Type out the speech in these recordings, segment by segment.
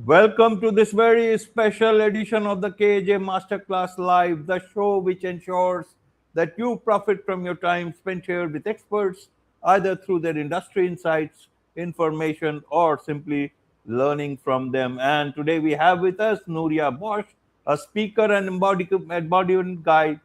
Welcome to this very special edition of the KAJ Masterclass Live, the show which ensures that you profit from your time spent here with experts, either through their industry insights, information, or simply learning from them. And today we have with us Nuria Bosch, a speaker and embodiment guide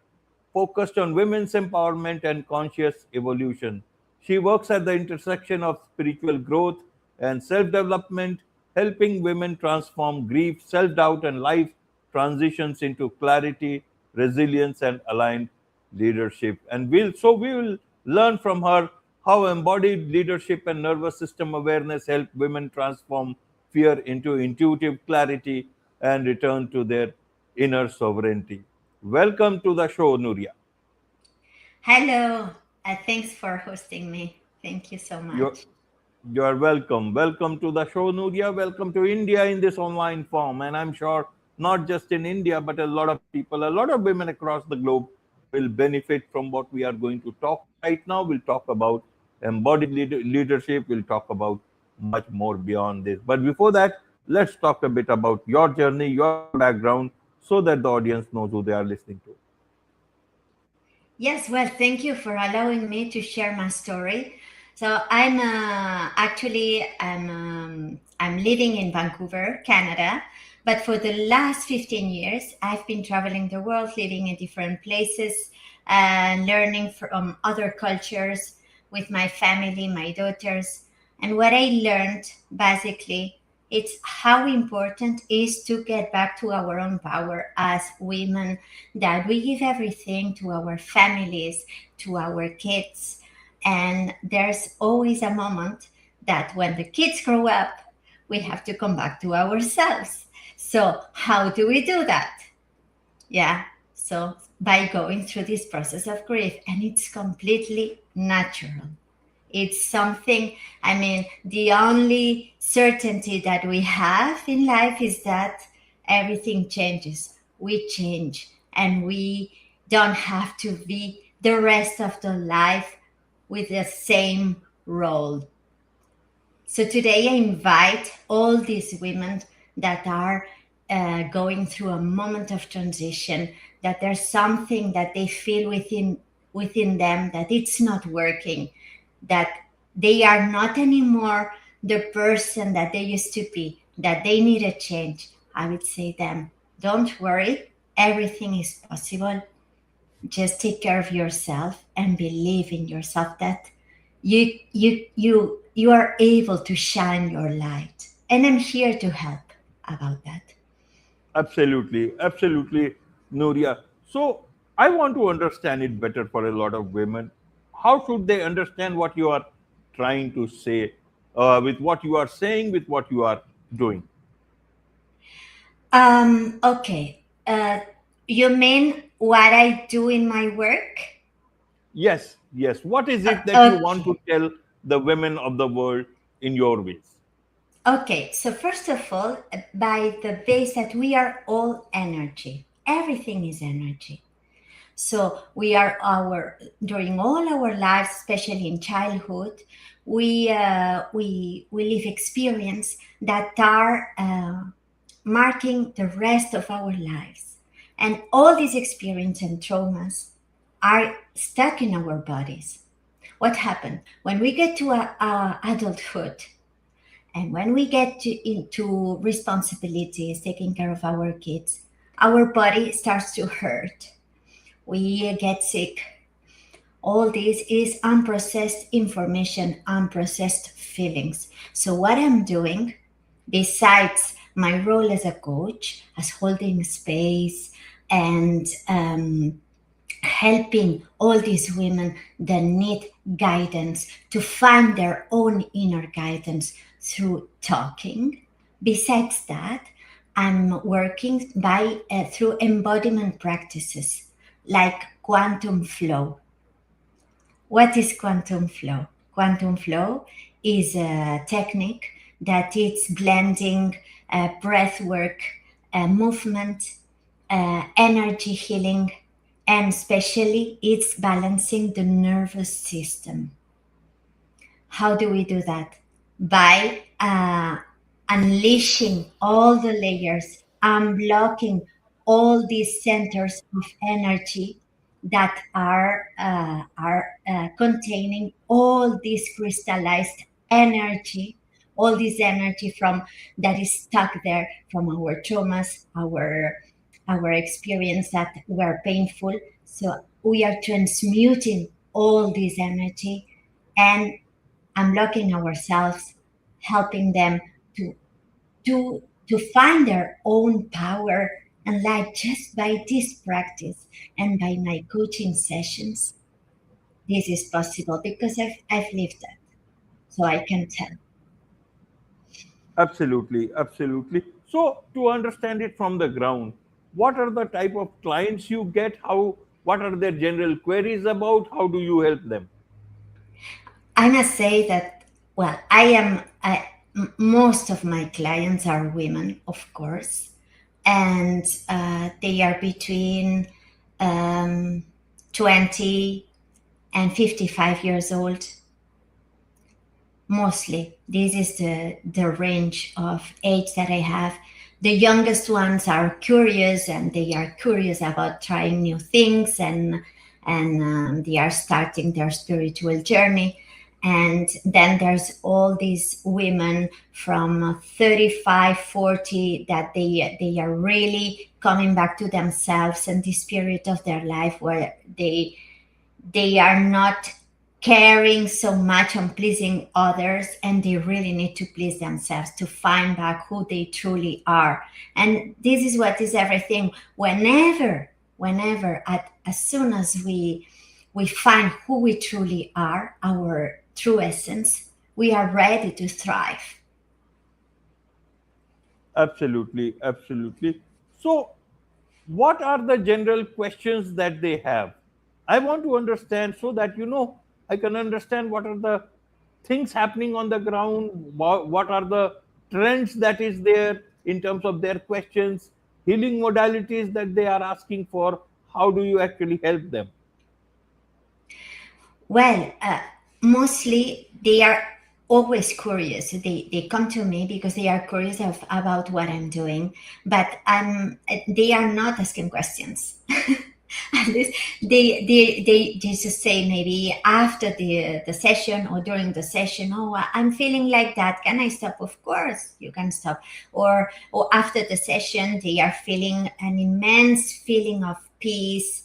focused on women's empowerment and conscious evolution. She works at the intersection of spiritual growth and self development, helping women transform grief, self doubt, and life transitions into clarity, resilience, and aligned leadership. And we will learn from her how embodied leadership and nervous system awareness help women transform fear into intuitive clarity and return to their inner sovereignty. Welcome to the show, Nuria. Hello. Thanks for hosting me. Thank you so You're, much. you're welcome. Welcome to the show, Nuria. Welcome to India in this online form. And I'm sure not just in India, but a lot of people, a lot of women across the globe will benefit from what we are going to talk right now. We'll talk about leadership. We'll talk about much more beyond this. But before that, let's talk a bit about your journey, your background, so that the audience knows who they are listening to. Yes, well, thank you for allowing me to share my story. So I'm living in Vancouver, Canada, but for the last 15 years, I've been traveling the world, living in different places, and learning from other cultures with my family, my daughters. And what I learned basically, it's how important is to get back to our own power as women, that we give everything to our families, to our kids. And there's always a moment that when the kids grow up, we have to come back to ourselves. So, how do we do that? Yeah. So, by going through this process of grief, and it's completely natural. It's something, I mean, the only certainty that we have in life is that everything changes. We change, and we don't have to be the rest of the life with the same role. So today I invite all these women that are going through a moment of transition, that there's something that they feel within them that it's not working, that they are not anymore the person that they used to be, that they need a change. I would say them, don't worry, everything is possible. Just take care of yourself and believe in yourself that you are able to shine your light. And I'm here to help about that. Absolutely, absolutely, Nuria. So I want to understand it better for a lot of women. How should they understand what you are trying to say, with what you are saying, with what you are doing? Okay. You mean what I do in my work? Yes, yes. What is it that you want to Okay. tell the women of the world in your ways? Okay. So first of all, by the base that we are all energy. Everything is energy. So we are our during all our lives, especially in childhood, we live experience that are marking the rest of our lives, and all these experience and traumas are stuck in our bodies. What happened when we get to adulthood, and when we get into responsibilities, taking care of our kids, our body starts to hurt, we get sick. All this is unprocessed information, unprocessed feelings. So, what I'm doing, besides my role as a coach, as holding space and helping all these women that need guidance to find their own inner guidance through talking. Besides that, I'm working by through embodiment practices like quantum flow. What is quantum flow? Quantum flow is a technique that it's blending breath work, movement, energy healing, and especially it's balancing the nervous system. How do we do that? By unleashing all the layers, unblocking all these centers of energy that are containing all this crystallized energy, all this energy from that is stuck there from our traumas, our experience that were painful. So we are transmuting all this energy and unlocking ourselves, helping them to to find their own power and light just by this practice and by my coaching sessions. This is possible because I've lived that, so I can tell. Absolutely, absolutely. So, to understand it from the ground, what are the type of clients you get? How? What are their general queries about? How do you help them? I must say that, well, most of my clients are women, of course, and they are between um, 20 and 55 years old. Mostly, this is the range of age that I have. The youngest ones are curious, and they are curious about trying new things, and they are starting their spiritual journey. And then there's all these women from 35, 40 that they are really coming back to themselves and the spirit of their life, where they are not caring so much on pleasing others, and they really need to please themselves to find back who they truly are. And this is what is everything. Whenever as soon as we find who we truly are, our true essence, we are ready to thrive. Absolutely, absolutely. So, what are the general questions that they have? I want to understand so that I can understand what are the things happening on the ground, what are the trends that is there in terms of their questions, healing modalities that they are asking for. How do you actually help them? Well, mostly they are always curious. They come to me because they are curious about what I'm doing, but they are not asking questions. At least they just say maybe after the session or during the session, oh, I'm feeling like that. Can I stop? Of course, you can stop. Or after the session, they are feeling an immense feeling of peace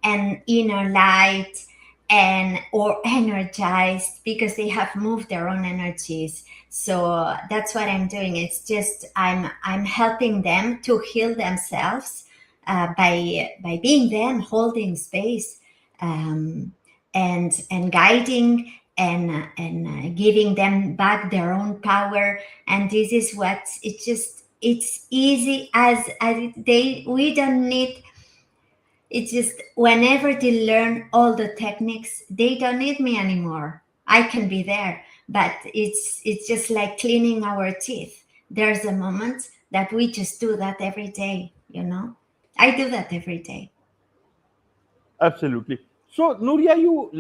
and inner light, and or energized because they have moved their own energies. So that's what I'm doing. It's just I'm helping them to heal themselves by being them, holding space, um, and guiding and giving them back their own power. And this is what it's easy as they we don't need. It's just whenever they learn all the techniques, they don't need me anymore. I can be there, but it's just like cleaning our teeth. There's a moment that we just do that every day, you know. I do that every day. Absolutely. So, Nuria, you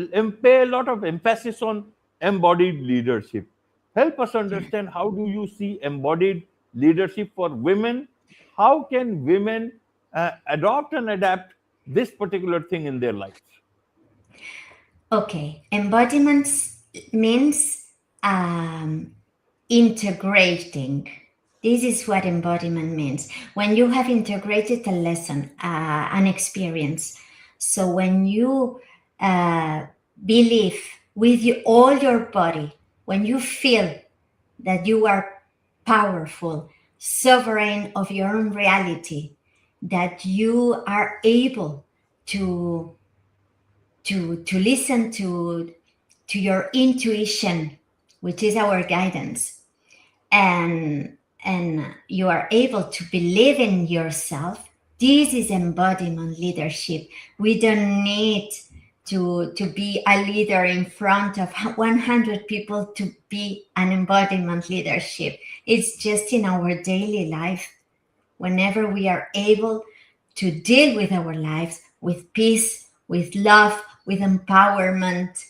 pay a lot of emphasis on embodied leadership. Help us Yeah. understand, how do you see embodied leadership for women? How can women adopt and adapt this particular thing in their lives? Okay. Embodiments means um, integrating. This is what embodiment means. When you have integrated a lesson, an experience. So when you believe with all your body, when you feel that you are powerful, sovereign of your own reality, that you are able to to listen to your intuition, which is our guidance, and you are able to believe in yourself. This is embodiment leadership. We don't need to be a leader in front of 100 people to be an embodiment leadership. It's just in our daily life, whenever we are able to deal with our lives with peace, with love, with empowerment,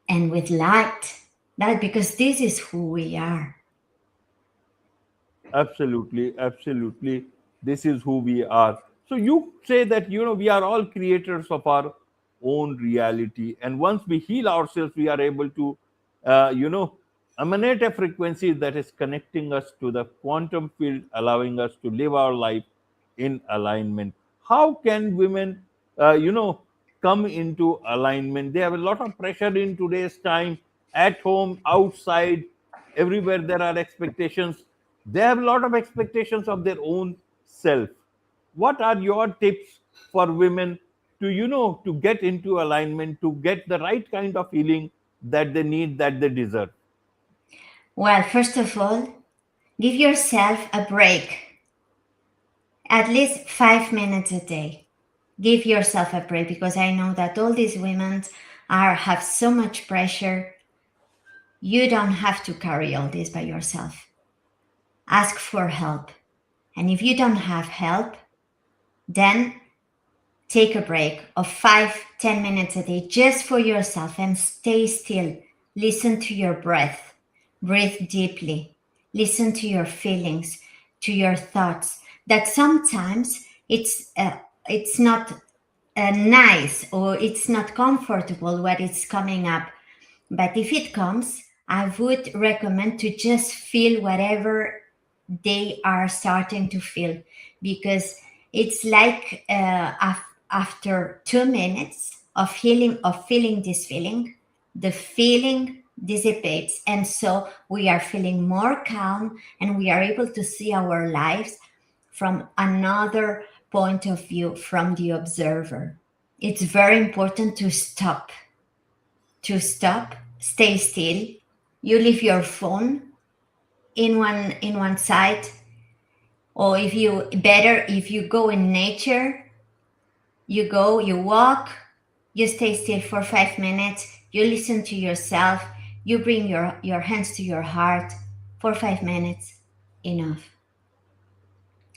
and with light. That because this is who we are. Absolutely, absolutely. This is who we are. So you say that we are all creators of our own reality, and once we heal ourselves, we are able to, uh, you know, emanate a frequency that is connecting us to the quantum field, allowing us to live our life in alignment. How can women, come into alignment? They have a lot of pressure in today's time, at home, outside, everywhere there are expectations. They have a lot of expectations of their own self. What are your tips for women to to get into alignment, to get the right kind of healing that they need, that they deserve? Well, first of all, give yourself a break, at least 5 minutes a day. Give yourself a break, because I know that all these women have so much pressure. You don't have to carry all this by yourself. Ask for help. And if you don't have help, then take a break of 5-10 minutes a day just for yourself and stay still. Listen to your breath. Breathe deeply. Listen to your feelings, to your thoughts. That sometimes it's not nice, or it's not comfortable what is coming up. But if it comes, I would recommend to just feel whatever they are starting to feel, because it's like after 2 minutes of healing, of feeling this feeling, the feeling dissipates, and so we are feeling more calm, and we are able to see our lives from another point of view, from the observer. It's very important to stop, stay still. You leave your phone in one side, or if you better, if you go in nature, you walk, you stay still for 5 minutes, you listen to yourself, you bring your hands to your heart for 5 minutes. Enough.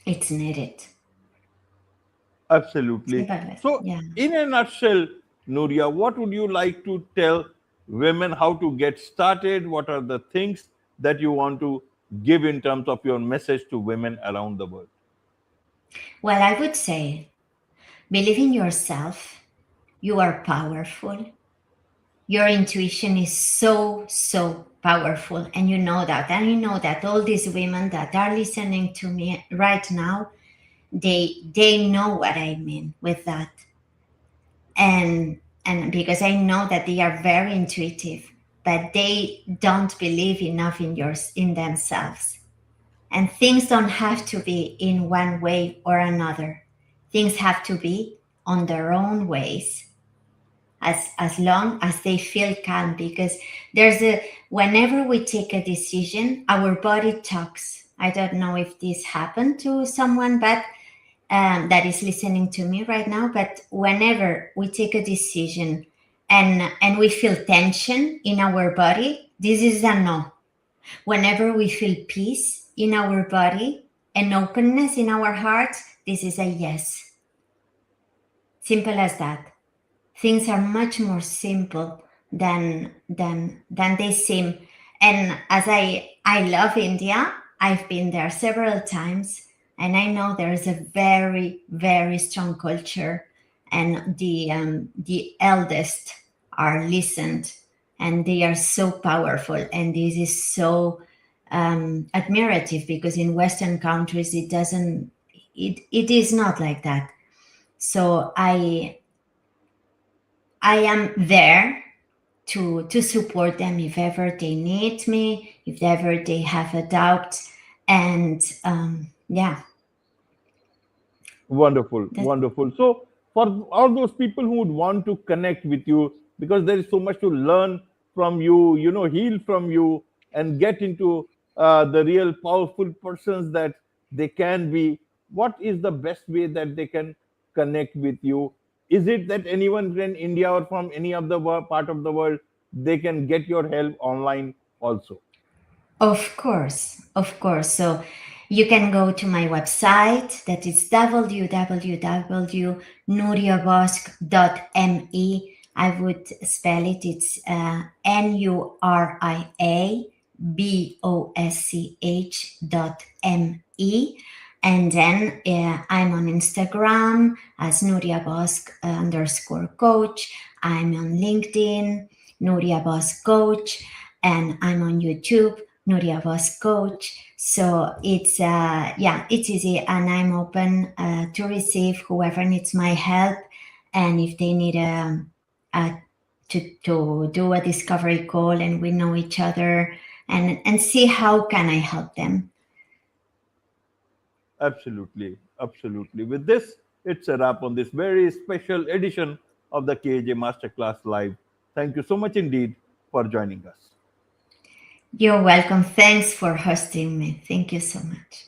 It's needed. Absolutely. Simple as, So, yeah. in a nutshell, Nuria, what would you like to tell women how to get started? What are the things that you want to give in terms of your message to women around the world? Well, I would say, believe in yourself. You are powerful. Your intuition is so powerful, and you know that. And you know that all these women that are listening to me right now, they know what I mean with that. And because I know that they are very intuitive, but they don't believe enough in themselves. And things don't have to be in one way or another. Things have to be on their own ways, as long as they feel calm, because whenever we take a decision, our body talks. I don't know if this happened to someone, but that is listening to me right now, but whenever we take a decision and we feel tension in our body, this is a no. Whenever we feel peace in our body and openness in our hearts, this is a yes. Simple as that. Things are much more simple than they seem. And as I love India, I've been there several times, and I know there is a very strong culture, and the eldest are listened, and they are so powerful, and this is so admirative, because in Western countries it is not like that. So I am there to support them if ever they need me, if ever they have a doubt, and yeah, Wonderful, that wonderful. So, for all those people who would want to connect with you, because there is so much to learn from you, heal from you, and get into the real powerful persons that they can be, what is the best way that they can connect with you? Is it that anyone in India or from any other part of the world, they can get your help online also? of course. So you can go to my website, that is www.nuriabosch.me. I would spell it. It's Nuria, bosch.me. And then I'm on Instagram as Nuria Bosch _coach. I'm on LinkedIn, Nuria Bosch Coach, and I'm on YouTube, Nuria Bosch Coach. So it's it's easy, and I'm open to receive whoever needs my help, and if they need to do a discovery call and we know each other and see how can I help them. Absolutely, absolutely. With this, it's a wrap on this very special edition of the KAJ Masterclass Live. Thank you so much indeed for joining us. You're welcome. Thanks for hosting me. Thank you so much.